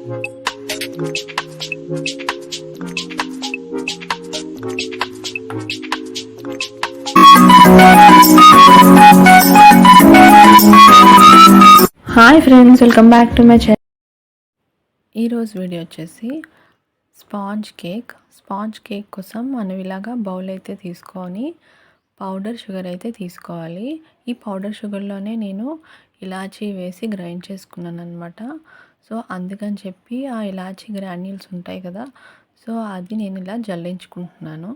Hi friends, welcome back to my channel. ఈరోజు video వచ్చేసి sponge cake కోసం మనం ఇలాగా బౌల్ అయితే తీసుకొని పౌడర్ షుగర్ అయితే తీసుకోవాలి. ఈ పౌడర్ షుగర్లోనే నేను ఇలాచీ వేసి గ్రైండ్ చేసుకున్నాను అనమాట. సో అందుకని చెప్పి ఆ ఇలాచీ గ్రాన్యూల్స్ ఉంటాయి కదా, సో అది నేను ఇలా జల్లించుకుంటున్నాను.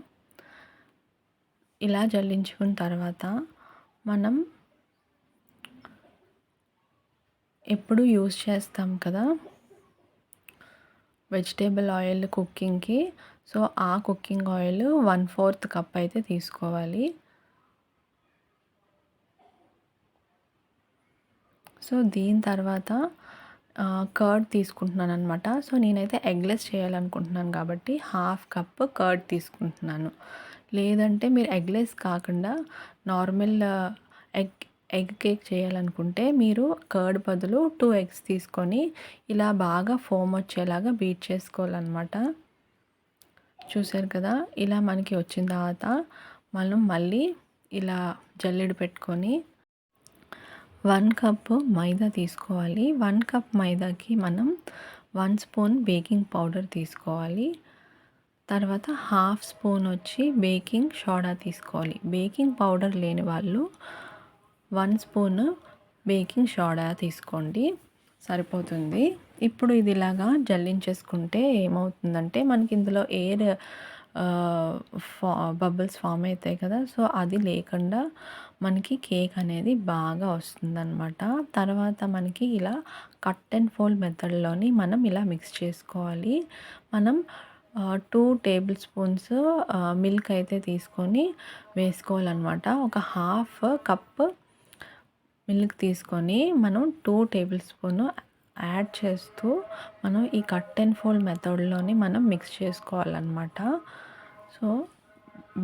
ఇలా జల్లించుకున్న తర్వాత మనం ఎప్పుడు యూస్ చేస్తాం కదా వెజిటేబుల్ ఆయిల్ కుకింగ్కి, సో ఆ కుకింగ్ ఆయిల్ 1/4 కప్ అయితే తీసుకోవాలి. సో దీని తర్వాత కర్డ్ తీసుకుంటున్నాను అనమాట. సో నేనైతే ఎగ్లెస్ చేయాలనుకుంటున్నాను కాబట్టి 1/2 కప్ కర్డ్ తీసుకుంటున్నాను. లేదంటే మీరు ఎగ్లెస్ కాకుండా నార్మల్ ఎగ్ కేక్ చేయాలనుకుంటే మీరు కర్డ్ బదులు 2 ఎగ్స్ తీసుకొని ఇలా బాగా ఫోమ్ వచ్చేలాగా బీట్ చేసుకోవాలన్నమాట. చూసారు కదా, ఇలా మనకి వచ్చిన తర్వాత మనం మళ్ళీ ఇలా జల్లెడ పెట్టుకొని 1 కప్ మైదా తీసుకోవాలి. 1 కప్ మైదాకి మనం 1 స్పూన్ బేకింగ్ పౌడర్ తీసుకోవాలి. తర్వాత 1/2 స్పూన్ వచ్చి బేకింగ్ సోడా తీసుకోవాలి. బేకింగ్ పౌడర్ లేని వాళ్ళు 1 స్పూన్ బేకింగ్ సోడా తీసుకోండి, సరిపోతుంది. ఇప్పుడు ఇది ఇలాగా జల్లించేసుకుంటే ఏమవుతుందంటే మనకి ఇందులో ఎయిర్ బబుల్స్ ఫామ్ అవుతాయి కదా, సో అది లేకుండా మనకి కేక్ అనేది బాగా వస్తుందన్నమాట. తర్వాత మనకి ఇలా కట్ అండ్ ఫోల్డ్ మెథడ్లోని మనం ఇలా మిక్స్ చేసుకోవాలి. మనం 2 టేబుల్ స్పూన్స్ మిల్క్ అయితే తీసుకొని వేసుకోవాలన్నమాట. ఒక 1/2 కప్ మిల్క్ తీసుకొని మనం 2 టేబుల్ స్పూన్ యాడ్ చేస్తూ మనం ఈ కట్ అండ్ ఫోల్డ్ మెథడ్లోని మనం మిక్స్ చేసుకోవాలన్నమాట. సో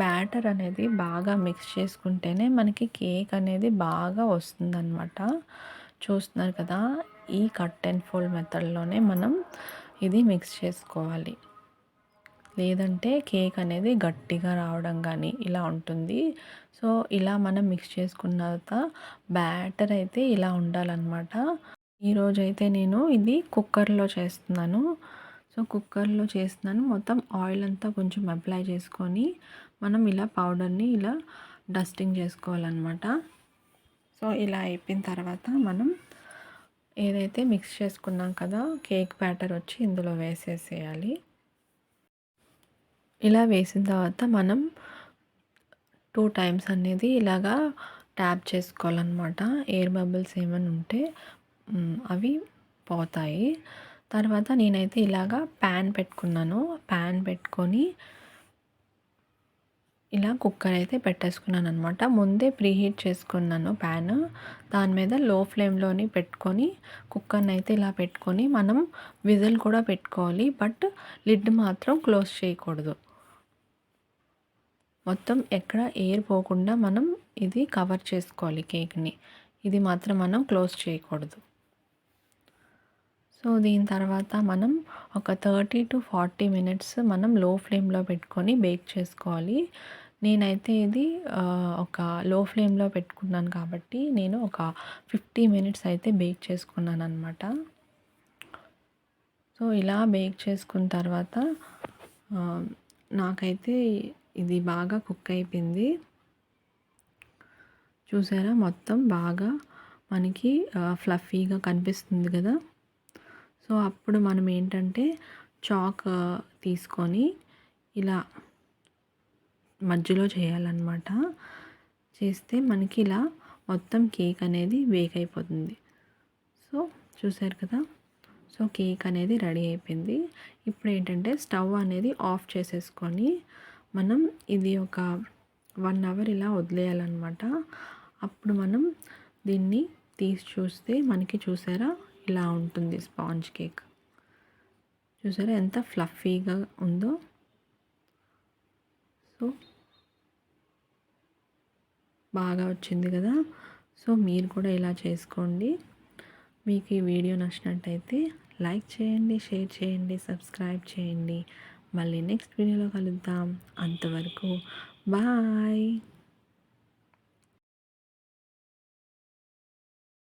బ్యాటర్ అనేది బాగా మిక్స్ చేసుకుంటేనే మనకి కేక్ అనేది బాగా వస్తుందన్నమాట. చూస్తున్నారు కదా, ఈ కట్ అండ్ ఫోల్డ్ మెథడ్లోనే మనం ఇది మిక్స్ చేసుకోవాలి. లేదంటే కేక్ అనేది గట్టిగా రావడం కానీ ఇలా ఉంటుంది. సో ఇలా మనం మిక్స్ చేసుకున్న తర్వాత బ్యాటర్ అయితే ఇలా ఉండాలన్నమాట. ఈరోజైతే నేను ఇది కుక్కర్లో చేస్తున్నాను. సో కుక్కర్లో చేస్తున్నాను. మొత్తం ఆయిల్ అంతా కొంచెం అప్లై చేసుకొని మనం ఇలా పౌడర్ని ఇలా డస్టింగ్ చేసుకోవాలన్నమాట. సో ఇలా అయిపోయిన తర్వాత మనం ఏదైతే మిక్స్ చేసుకున్నాం కదా కేక్ బ్యాటర్ వచ్చి ఇందులో వేసేసేయాలి. ఇలా వేసిన తర్వాత మనం 2 టైమ్స్ అనేది ఇలాగా ట్యాప్ చేసుకోవాలన్నమాట. ఎయిర్ బబుల్స్ ఏమైనా ఉంటే అవి పోతాయి. తర్వాత నేనైతే ఇలాగా ప్యాన్ పెట్టుకున్నాను. ప్యాన్ పెట్టుకొని ఇలా కుక్కర్ అయితే పెట్టేసుకున్నాను అనమాట. ముందే ప్రీహీట్ చేసుకున్నాను ప్యాన్. దాని మీద లో ఫ్లేమ్లోని పెట్టుకొని కుక్కర్ని అయితే ఇలా పెట్టుకొని మనం విజిల్ కూడా పెట్టుకోవాలి. బట్ లిడ్ మాత్రం క్లోజ్ చేయకూడదు. మొత్తం ఎక్కడ ఎయిర్ పోకుండా మనం ఇది కవర్ చేసుకోవాలి కేక్ని. ఇది మాత్రం మనం క్లోజ్ చేయకూడదు. సో దీని తర్వాత మనం ఒక 30 to 40 మినిట్స్ మనం లో ఫ్లేమ్లో పెట్టుకొని బేక్ చేసుకోవాలి. నేనైతే ఇది ఒక లో ఫ్లేమ్లో పెట్టుకున్నాను కాబట్టి నేను ఒక 50 మినిట్స్ అయితే బేక్ చేసుకున్నాను అనమాట. సో ఇలా బేక్ చేసుకున్న తర్వాత నాకైతే ఇది బాగా కుక్ అయిపోయింది. చూసారా, మొత్తం బాగా మనకి ఫ్లఫీగా కనిపిస్తుంది కదా. సో అప్పుడు మనం ఏంటంటే చాక్ తీసుకొని ఇలా మధ్యలో చేయాలన్నమాట. చేస్తే మనకి ఇలా మొత్తం కేక్ అనేది బేక్ అయిపోతుంది. సో చూసారు కదా, సో కేక్ అనేది రెడీ అయిపోయింది. ఇప్పుడు ఏంటంటే స్టవ్ అనేది ఆఫ్ చేసేసుకొని మనం ఇది ఒక 1 అవర్ ఇలా వదిలేయాలన్నమాట. అప్పుడు మనం దీన్ని తీసి చూస్తే మనకి చూసారా ఇలా ఉంటుంది స్పాంజ్ కేక్. చూసారా ఎంత ఫ్లఫీగా ఉందో. సో బాగా వచ్చింది కదా. సో మీరు కూడా ఇలా చేసుకోండి. మీకు ఈ వీడియో నచ్చినట్టయితే లైక్ చేయండి, షేర్ చేయండి, సబ్స్క్రైబ్ చేయండి. మళ్ళీ నెక్స్ట్ వీడియోలో కలుద్దాం. అంతవరకు బాయ్.